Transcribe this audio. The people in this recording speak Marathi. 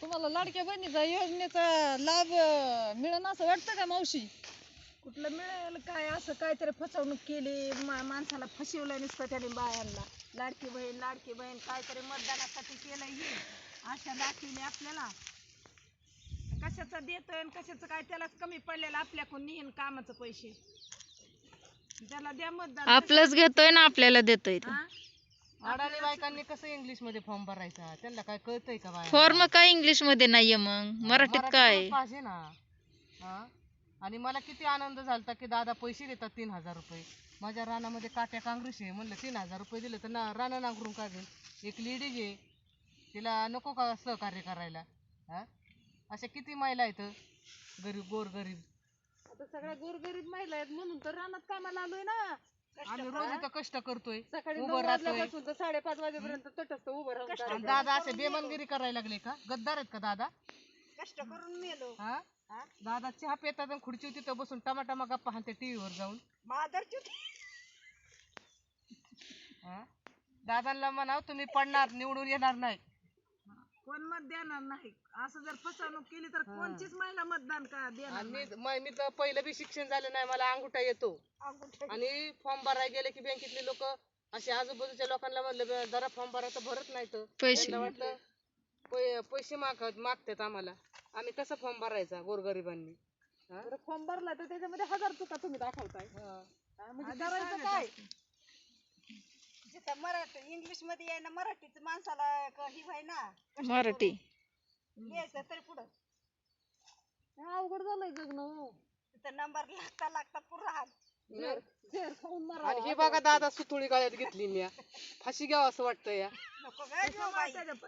तुम्हाला लाडक्या बहिणीचा योजनेचा लाभ मिळेल असं वाटतं का मावशी? कुठलं मिळेल काय, असं काहीतरी फसवणूक केली, माणसाला फसवलं नुसतं त्याने बायांना. लाडकी बहीण काहीतरी मतदानासाठी केलं, ही आशा दाखवली आपल्याला. कशाचं देतोय आणि कशाचं काय, त्यालाच कमी पडलेलं आपल्याकडून नेहन कामाचं पैसे. त्याला द्या मतदान. आपलंच घेतोय ना आपल्याला देतोय. अडाणी बायकांनी कसं इंग्लिश मध्ये फॉर्म भरायचा, त्यांना काय कळतंय का बाया? फॉर्म काय इंग्लिश मध्ये नाहीये, मग मराठीत काय? पाहिजे ना. आणि मला किती आनंद झालता की दादा पैसे देतात 3000 रुपये. माझ्या रानामध्ये काट्या काँग्रेस आहे, म्हणलं 3000 रुपये दिले तर रानं नांगरून का घेईल? एक लेडीज आहे, तिला नको का सहकार्य करायला? अशा किती महिला आहेत गोरगरीब. आता सगळ्या गोरगरीब महिला आहेत म्हणून तर रानात कामाला आलोय ना. आम्ही रोज इथं कष्ट करतोय, सकाळी उभं 9 राहतोय. वाजल्यापासून तर 5:30 वाजेपर्यंत तटस्थ उभं राहून आणि दादा असे बेमनगिरी करायला लागले का? गद्दार आहेत का दादा? कष्ट करून मेलो. दादा चहा पितात आणि खुर्ची तिथं बसून टमाटमा गप्पा हाणते टीव्हीवर जाऊन. दादांना म्हणाव तुम्ही पडणार, निवडून येणार नाही. कोण मत देणार नाही. असं जर फसवणूक केली तर कोणचीच महिला मतदान का देणार नाही. मी तर पहिलं बी शिक्षण झालं नाही, मला अंगुठा येतो. आणि फॉर्म भरायला गेले की बँकेतले लोक असे आजूबाजूच्या लोकांना म्हणलं जरा फॉर्म भरा तर भरत नाही. तर पैसे वाटलं पैसे मागतात आम्हाला, आम्ही कसं फॉर्म भरायचा गोरगरिबांनी? फॉर्म भरला तर त्याच्यामध्ये 1000 चुका तुम्ही दाखवताय. म्हणजे करायचं काय? जिथं मराठी इंग्लिश मध्ये आहे ना, मराठीच माणसाला ही व्हाय ना, मराठी यायचं तरी पुढं अवघड झालंय जगणं. तिथं नंबर लागता पुरा हात. झेर खाऊन मरा. आणि हे बघा दादा सुतुळी गाळ्यात घेतली मी, फाशी घ्यावं असं वाटतं या. नको काय